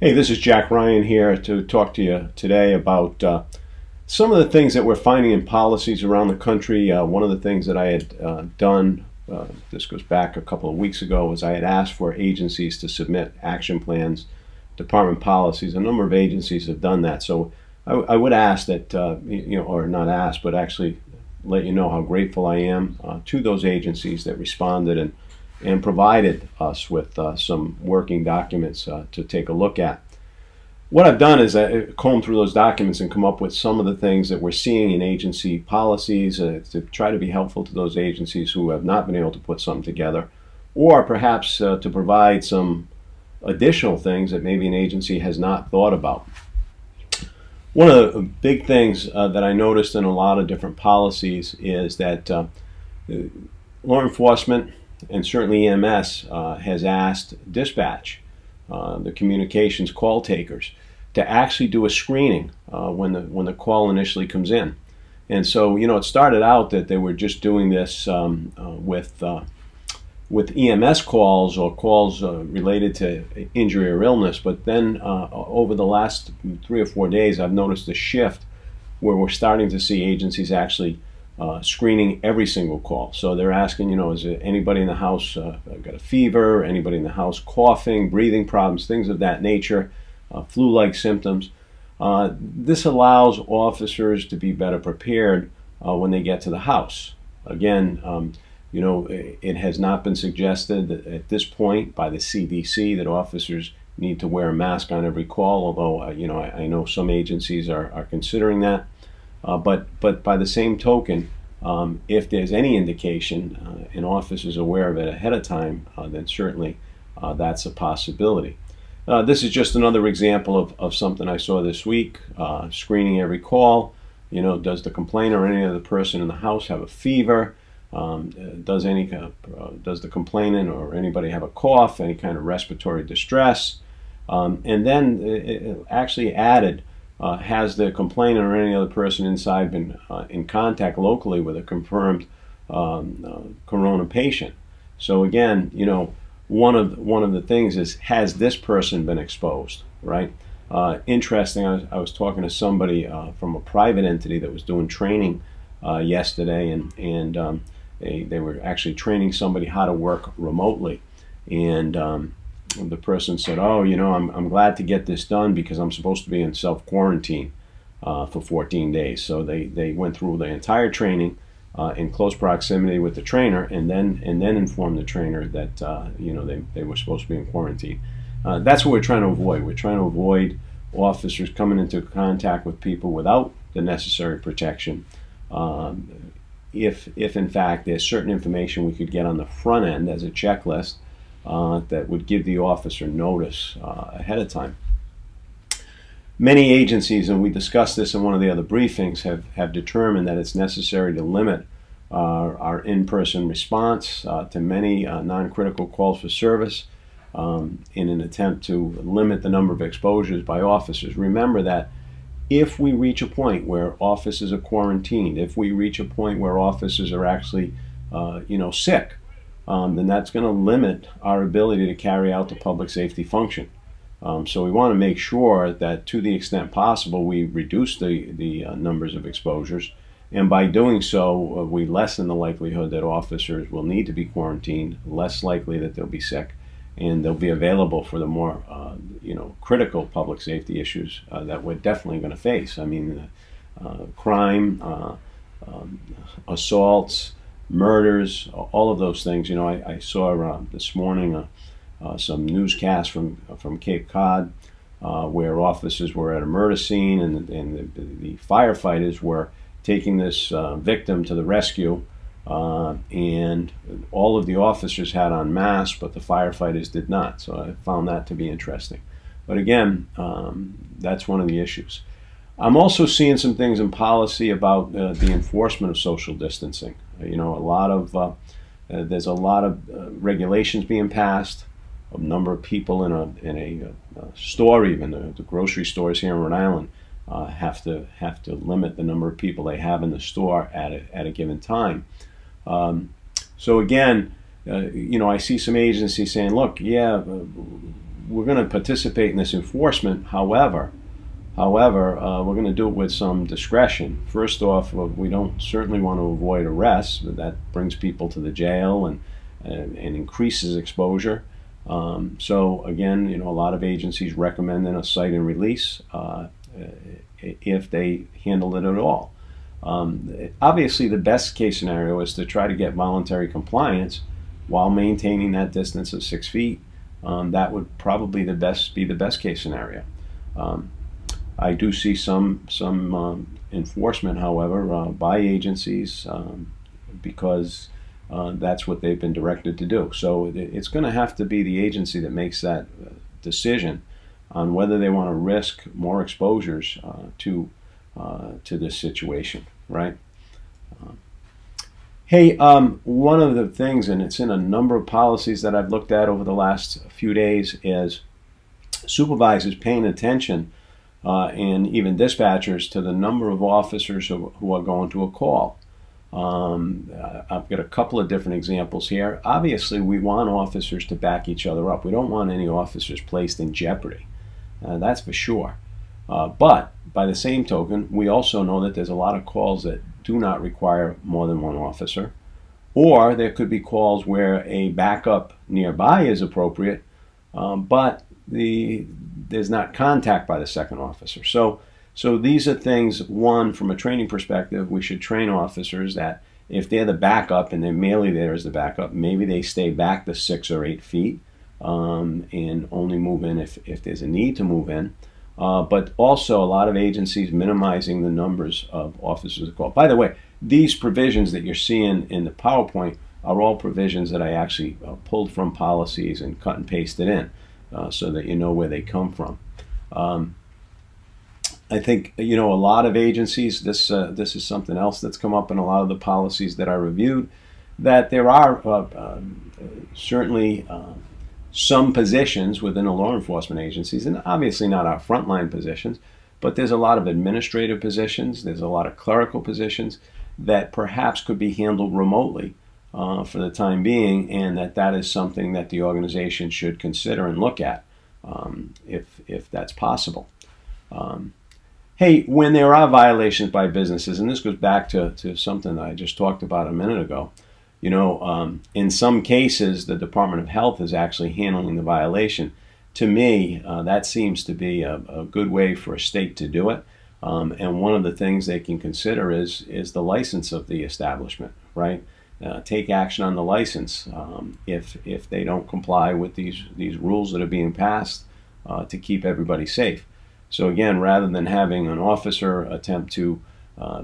Hey, this is Jack Ryan here to talk to you today about some of the things that we're finding in policies around the country. One of the things that I had done, this goes back a couple of weeks ago, was I had asked for agencies to submit action plans, department policies. A number of agencies have done that. So I would ask that, or not ask, but actually let you know how grateful I am to those agencies that responded and provided us with some working documents to take a look at. What I've done is comb through those documents and come up with some of the things that we're seeing in agency policies to try to be helpful to those agencies who have not been able to put something together, or perhaps to provide some additional things that maybe an agency has not thought about. One of the big things that I noticed in a lot of different policies is that law enforcement and certainly EMS has asked dispatch, the communications call takers, to actually do a screening when the call initially comes in. And so, it started out that they were just doing this with EMS calls or calls related to injury or illness. But then over the last 3 or 4 days, I've noticed a shift where we're starting to see agencies actually screening every single call. So they're asking, is there anybody in the house got a fever, anybody in the house coughing, breathing problems, things of that nature, flu-like symptoms. This allows officers to be better prepared when they get to the house. Again, it has not been suggested at this point by the CDC that officers need to wear a mask on every call, although, I know some agencies are considering that. But by the same token, if there's any indication, an officer is aware of it ahead of time, then certainly that's a possibility. This is just another example of something I saw this week, screening every call. Does the complainant or any other person in the house have a fever? Does the complainant or anybody have a cough, any kind of respiratory distress? And then it actually added, has the complainant or any other person inside been in contact locally with a confirmed corona patient? So again, one of the things is, has this person been exposed, right? Interesting, I was talking to somebody from a private entity that was doing training yesterday, and they were actually training somebody how to work remotely. And the person said, I'm glad to get this done because I'm supposed to be in self-quarantine for 14 days. So they went through the entire training in close proximity with the trainer, and then informed the trainer that they were supposed to be in quarantine. That's what we're trying to avoid. We're trying to avoid officers coming into contact with people without the necessary protection. If in fact there's certain information we could get on the front end as a checklist that would give the officer notice ahead of time. Many agencies, and we discussed this in one of the other briefings, have determined that it's necessary to limit our in-person response to many non-critical calls for service in an attempt to limit the number of exposures by officers. Remember that if we reach a point where officers are quarantined, if we reach a point where officers are actually sick, then that's going to limit our ability to carry out the public safety function. So we want to make sure that to the extent possible we reduce the numbers of exposures, and by doing so we lessen the likelihood that officers will need to be quarantined, less likely that they'll be sick, and they'll be available for the more critical public safety issues that we're definitely going to face. I mean, crime, assaults, murders, all of those things. I saw this morning some newscasts from Cape Cod where officers were at a murder scene, and the firefighters were taking this victim to the rescue, and all of the officers had on masks, but the firefighters did not. So I found that to be interesting. But again, that's one of the issues. I'm also seeing some things in policy about the enforcement of social distancing. There's a lot of regulations being passed. A number of people in a store, even the grocery stores here in Rhode Island, have to limit the number of people they have in the store at a given time. So again, I see some agencies saying, look, we're going to participate in this enforcement. However, we're going to do it with some discretion. First off, we don't certainly want to avoid arrests. That brings people to the jail and increases exposure. So again, a lot of agencies recommend a cite and release if they handle it at all. Obviously, the best case scenario is to try to get voluntary compliance while maintaining that distance of 6 feet. That would probably be the best case scenario. I do see some enforcement, however, by agencies because that's what they've been directed to do. So it's going to have to be the agency that makes that decision on whether they want to risk more exposures to this situation, right? Hey, one of the things, and it's in a number of policies that I've looked at over the last few days, is supervisors paying attention and even dispatchers to the number of officers who are going to a call. I've got a couple of different examples here. Obviously, we want officers to back each other up. We don't want any officers placed in jeopardy. That's for sure. But by the same token, we also know that there's a lot of calls that do not require more than one officer. Or there could be calls where a backup nearby is appropriate, but there's not contact by the second officer. So these are things, one, from a training perspective, we should train officers that if they're the backup and they're merely there as the backup, maybe they stay back the 6 or 8 feet and only move in if there's a need to move in. But also a lot of agencies minimizing the numbers of officers called. By the way, these provisions that you're seeing in the PowerPoint are all provisions that I actually pulled from policies and cut and pasted in so that you know where they come from. I think, a lot of agencies, this is something else that's come up in a lot of the policies that I reviewed, that there are certainly some positions within the law enforcement agencies, and obviously not our frontline positions, but there's a lot of administrative positions, there's a lot of clerical positions that perhaps could be handled remotely for the time being, and that is something that the organization should consider and look at if that's possible. Hey, when there are violations by businesses, and this goes back to something that I just talked about a minute ago, in some cases, the Department of Health is actually handling the violation. To me, that seems to be a good way for a state to do it. And one of the things they can consider is the license of the establishment, right? Take action on the license if they don't comply with these rules that are being passed to keep everybody safe. So again, rather than having an officer attempt to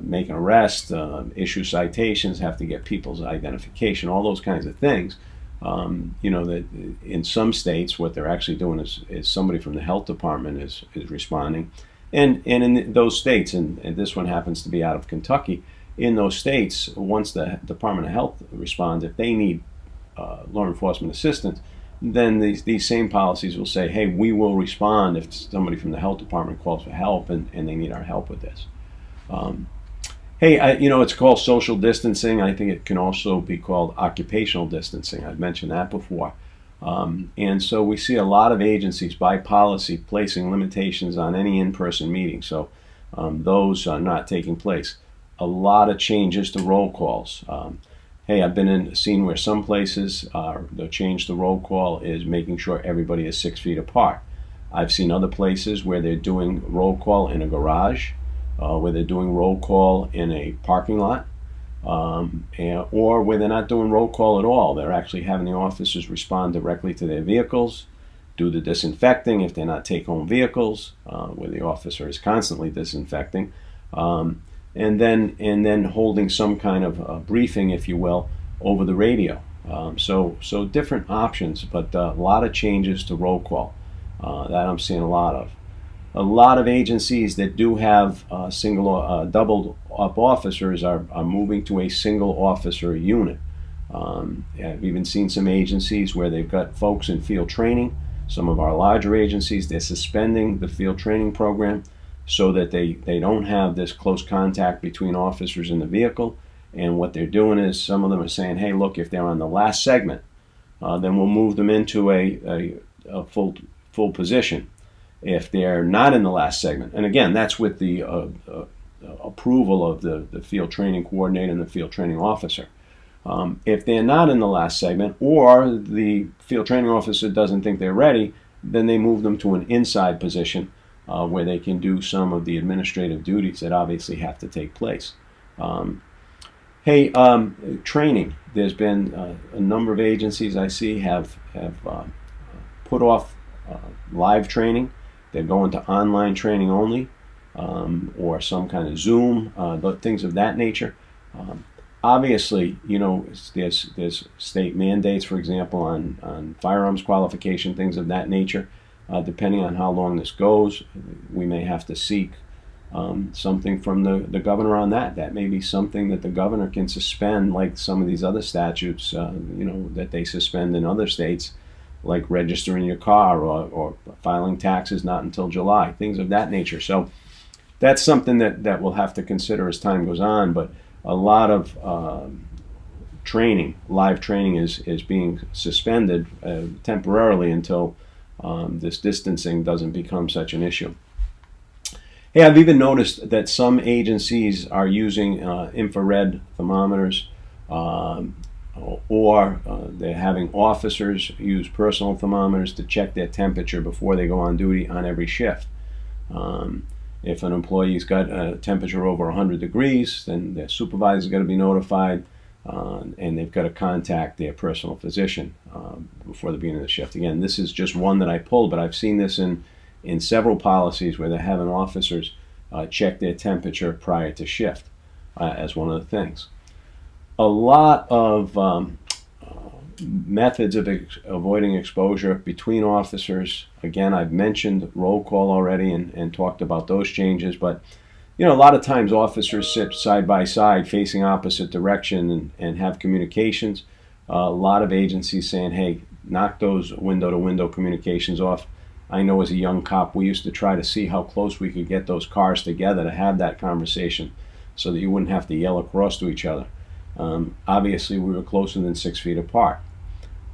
make an arrest, issue citations, have to get people's identification, all those kinds of things, that in some states what they're actually doing is somebody from the health department is responding. And in those states, and this one happens to be out of Kentucky, in those states, once the Department of Health responds, if they need law enforcement assistance, then these same policies will say, hey, we will respond if somebody from the health department calls for help and they need our help with this. It's called social distancing. I think it can also be called occupational distancing. I've mentioned that before. And so we see a lot of agencies by policy placing limitations on any in-person meeting. So those are not taking place. A lot of changes to roll calls. I've been in a scene where some places the change to roll call is making sure everybody is 6 feet apart. I've seen other places where they're doing roll call in a garage, where they're doing roll call in a parking lot, or where they're not doing roll call at all. They're actually having the officers respond directly to their vehicles, do the disinfecting if they're not take-home vehicles, where the officer is constantly disinfecting. And then holding some kind of briefing, if you will, over the radio. So different options, but a lot of changes to roll call that I'm seeing a lot of. A lot of agencies that do have doubled up officers are moving to a single officer unit. I've even seen some agencies where they've got folks in field training. Some of our larger agencies, they're suspending the field training program so that they don't have this close contact between officers in the vehicle. And what they're doing is some of them are saying, hey, look, if they're on the last segment, then we'll move them into a full full position. If they're not in the last segment, and again, that's with the approval of the field training coordinator and the field training officer. If they're not in the last segment, or the field training officer doesn't think they're ready, then they move them to an inside position where they can do some of the administrative duties that obviously have to take place. Training. There's been a number of agencies I see have put off live training. They're going to online training only, or some kind of Zoom, things of that nature. Obviously, there's state mandates, for example, on firearms qualification, things of that nature. Depending on how long this goes, we may have to seek something from the governor on that. That may be something that the governor can suspend, like some of these other statutes, that they suspend in other states, like registering your car or filing taxes not until July, things of that nature. So that's something that we'll have to consider as time goes on. But a lot of live training is being suspended temporarily until this distancing doesn't become such an issue. Hey, I've even noticed that some agencies are using infrared thermometers, or they're having officers use personal thermometers to check their temperature before they go on duty on every shift. If an employee's got a temperature over 100 degrees, then their supervisor's got to be notified, and they've got to contact their personal physician before the beginning of the shift. Again, this is just one that I pulled, but I've seen this in several policies where they're having officers check their temperature prior to shift as one of the things. A lot of methods of avoiding exposure between officers. Again, I've mentioned roll call already and talked about those changes, but a lot of times officers sit side by side facing opposite direction and have communications. A lot of agencies saying, hey, knock those window-to-window communications off. I know as a young cop, we used to try to see how close we could get those cars together to have that conversation so that you wouldn't have to yell across to each other. Obviously, we were closer than 6 feet apart.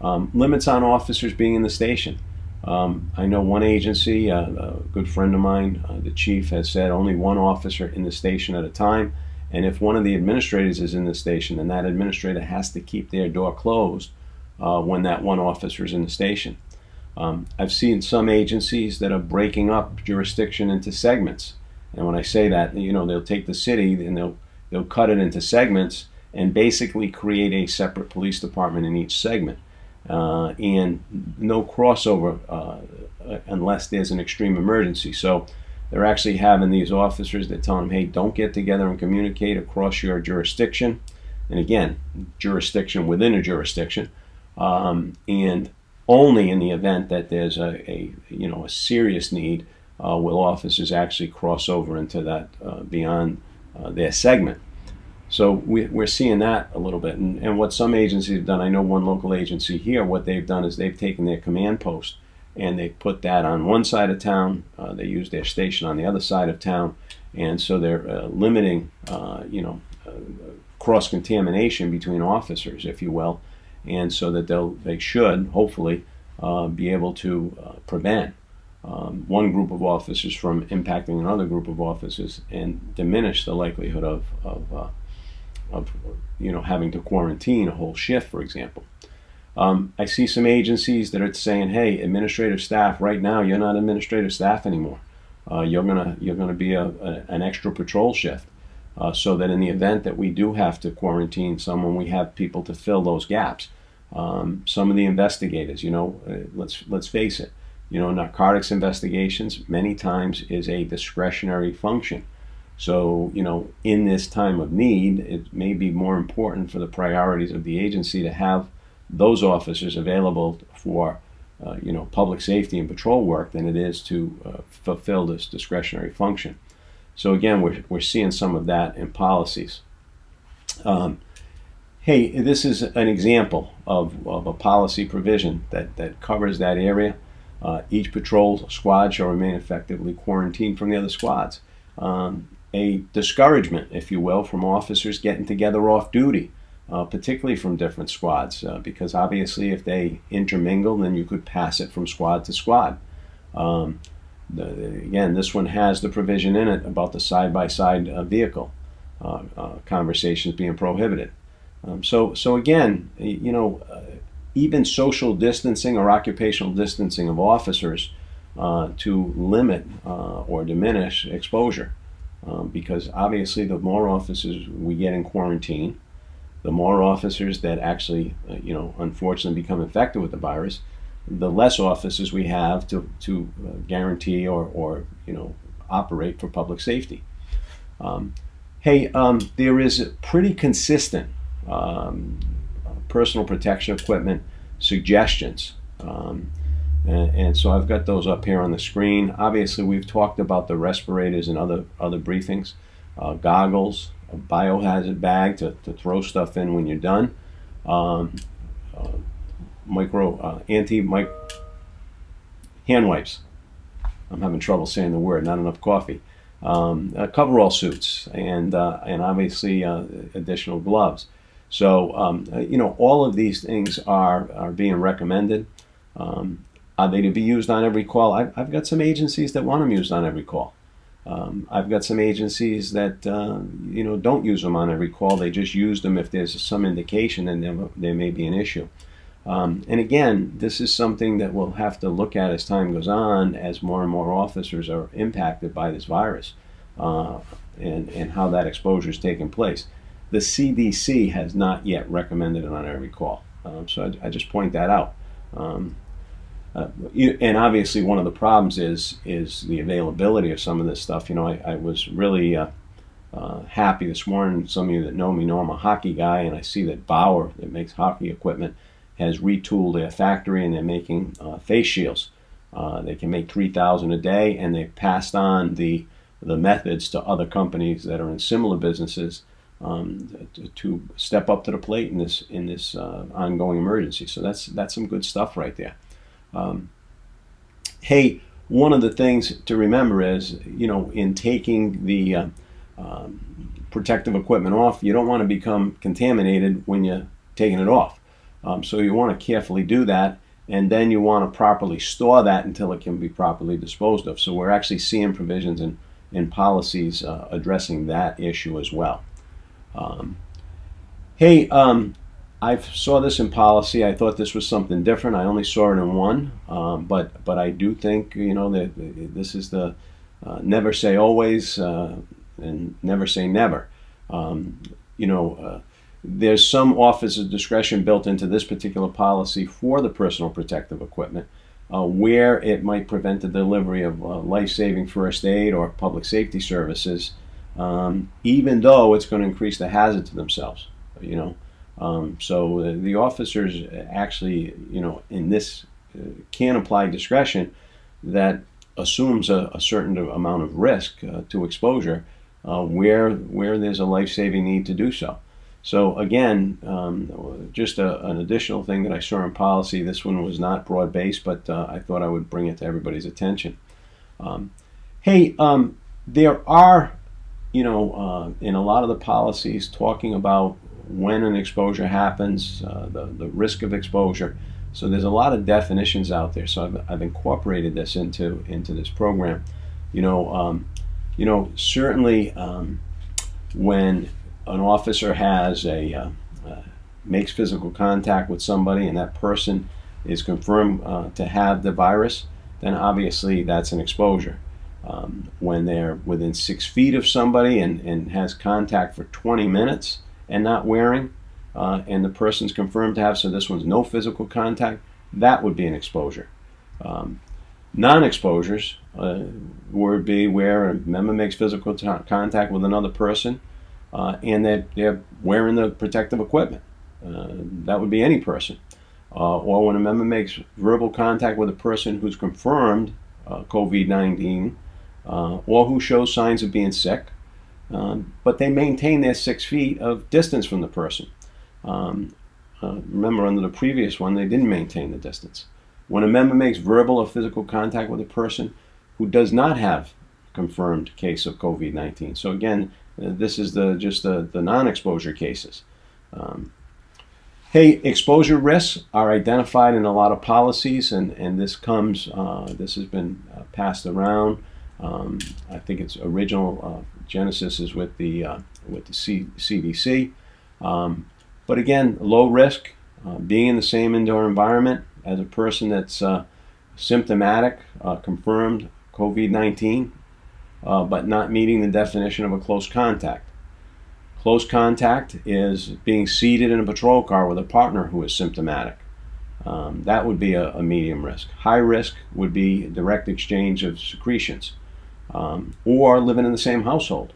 Limits on officers being in the station. I know one agency, a good friend of mine, the chief, has said only one officer in the station at a time. And if one of the administrators is in the station, then that administrator has to keep their door closed when that one officer is in the station. I've seen some agencies that are breaking up jurisdiction into segments. And when I say that, they'll take the city and they'll cut it into segments and basically create a separate police department in each segment. And no crossover unless there's an extreme emergency. So they're actually having these officers that tell them, hey, don't get together and communicate across your jurisdiction. And again, jurisdiction within a jurisdiction. And only in the event that there's a serious need will officers actually cross over into that beyond their segment. So we're seeing that a little bit. And what some agencies have done, I know one local agency here, what they've done is they've taken their command post and they put that on one side of town. They use their station on the other side of town. And so they're limiting, cross-contamination between officers, if you will. And so that they should, hopefully, be able to prevent one group of officers from impacting another group of officers and diminish the likelihood of having to quarantine a whole shift, for example. I see some agencies that are saying, hey, administrative staff, right now you're not administrative staff anymore. You're gonna be an extra patrol shift, so that in the event that we do have to quarantine someone, we have people to fill those gaps. Some of the investigators, let's face it, narcotics investigations many times is a discretionary function. So, in this time of need, it may be more important for the priorities of the agency to have those officers available for, public safety and patrol work than it is to fulfill this discretionary function. So again, we're seeing some of that in policies. Hey, this is an example of a policy provision that covers that area. Each patrol squad shall remain effectively quarantined from the other squads. A discouragement, if you will, from officers getting together off duty, particularly from different squads, because obviously if they intermingle, then you could pass it from squad to squad. Again, this one has the provision in it about the side-by-side vehicle conversations being prohibited. So again, even social distancing or occupational distancing of officers to limit or diminish exposure. Because obviously the more officers we get in quarantine, the more officers that actually, unfortunately become infected with the virus, the less officers we have to guarantee or operate for public safety. There is pretty consistent personal protection equipment suggestions. And so I've got those up here on the screen. Obviously, we've talked about the respirators and other briefings, goggles, a biohazard bag to throw stuff in when you're done, hand wipes. I'm having trouble saying the word, not enough coffee. Coverall suits, and obviously additional gloves. So all of these things are being recommended. Are they to be used on every call? I've got some agencies that want them used on every call. I've got some agencies that don't use them on every call. They just use them if there's some indication and there may be an issue. And again, this is something that we'll have to look at as time goes on, as more and more officers are impacted by this virus and how that exposure is taking place. The CDC has not yet recommended it on every call. So I just point that out. And obviously one of the problems is the availability of some of this stuff. I was really happy this morning. Some of you that know me know I'm a hockey guy, and I see that Bauer, that makes hockey equipment, has retooled their factory, and they're making face shields. They can make 3,000 a day, and they've passed on the methods to other companies that are in similar businesses to step up to the plate in this ongoing emergency. So that's some good stuff right there. One of the things to remember is, in taking the protective equipment off, you don't want to become contaminated when you're taking it off. So you want to carefully do that, and then you want to properly store that until it can be properly disposed of. So we're actually seeing provisions in policies addressing that issue as well. I saw this in policy. I thought this was something different. I only saw it in one, but I do think that this is the never say always and never say never. There's some officer discretion built into this particular policy for the personal protective equipment, where it might prevent the delivery of life-saving first aid or public safety services, even though it's going to increase the hazard to themselves. So the officers actually, in this can apply discretion that assumes a certain amount of risk to exposure where there's a life-saving need to do so. So again, just an additional thing that I saw in policy. This one was not broad-based, but I thought I would bring it to everybody's attention. There are, in a lot of the policies talking about when an exposure happens, the risk of exposure. So there's a lot of definitions out there. So I've incorporated this into this program. Certainly when an officer has makes physical contact with somebody and that person is confirmed to have the virus, then obviously that's an exposure. When they're within 6 feet of somebody and has contact for 20 minutes and not wearing, and the person's confirmed to have, so this one's no physical contact, that would be an exposure. Non-exposures would be where a member makes physical contact with another person and they're wearing the protective equipment. That would be any person. Or when a member makes verbal contact with a person who's confirmed COVID-19 or who shows signs of being sick, but they maintain their 6 feet of distance from the person. Remember, under the previous one, they didn't maintain the distance. When a member makes verbal or physical contact with a person who does not have a confirmed case of COVID-19. So again, this is just the non-exposure cases. Hey, exposure risks are identified in a lot of policies, and this has been passed around. I think its original genesis is with the CDC. But again, low risk, being in the same indoor environment as a person that's symptomatic, confirmed COVID-19, but not meeting the definition of a close contact. Close contact is being seated in a patrol car with a partner who is symptomatic. That would be a medium risk. High risk would be direct exchange of secretions, or living in the same household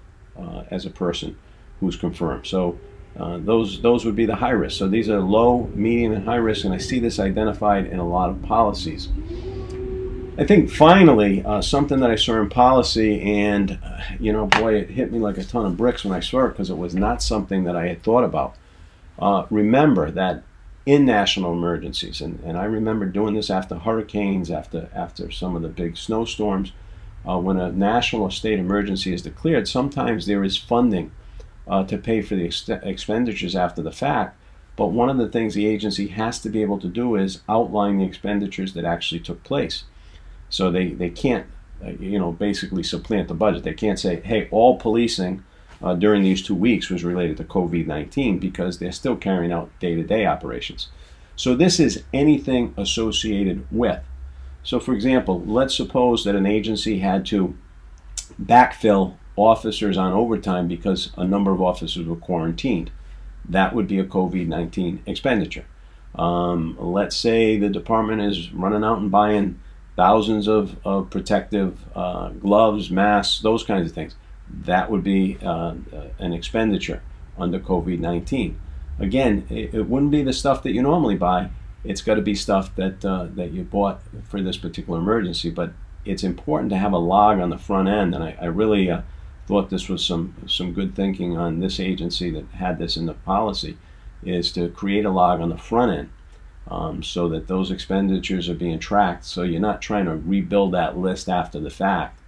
as a person who's confirmed. So those would be the high risk. So these are low, medium, and high risk, and I see this identified in a lot of policies. I think finally, something that I saw in policy, and boy, it hit me like a ton of bricks when I saw it, because it was not something that I had thought about. Remember that in national emergencies, and I remember doing this after hurricanes, after some of the big snowstorms, when a national or state emergency is declared, sometimes there is funding to pay for the expenditures after the fact. But one of the things the agency has to be able to do is outline the expenditures that actually took place. So they can't, basically supplant the budget. They can't say, hey, all policing during these 2 weeks was related to COVID-19, because they're still carrying out day-to-day operations. So this is anything associated with. So for example, let's suppose that an agency had to backfill officers on overtime because a number of officers were quarantined. That would be a COVID-19 expenditure. Let's say the department is running out and buying thousands of protective gloves, masks, those kinds of things. That would be an expenditure under COVID-19. Again, it wouldn't be the stuff that you normally buy. It's got to be stuff that you bought for this particular emergency. But it's important to have a log on the front end, and I really thought this was some good thinking on this agency that had this in the policy, is to create a log on the front end. So that those expenditures are being tracked, so you're not trying to rebuild that list after the fact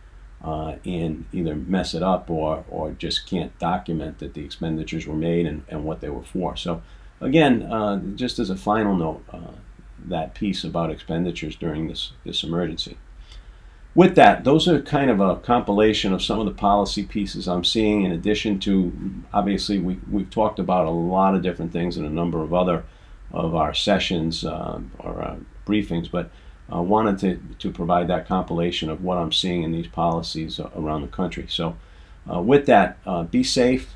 and either mess it up or just can't document that the expenditures were made and what they were for. So again, just as a final note, that piece about expenditures during this emergency. With that, those are kind of a compilation of some of the policy pieces I'm seeing, in addition to, obviously, we've talked about a lot of different things in a number of other of our sessions or briefings, but I wanted to provide that compilation of what I'm seeing in these policies around the country. So with that, be safe,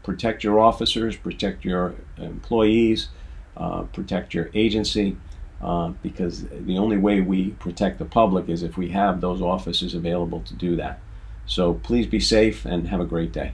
protect your officers, protect your employees, protect your agency, because the only way we protect the public is if we have those officers available to do that. So please be safe and have a great day.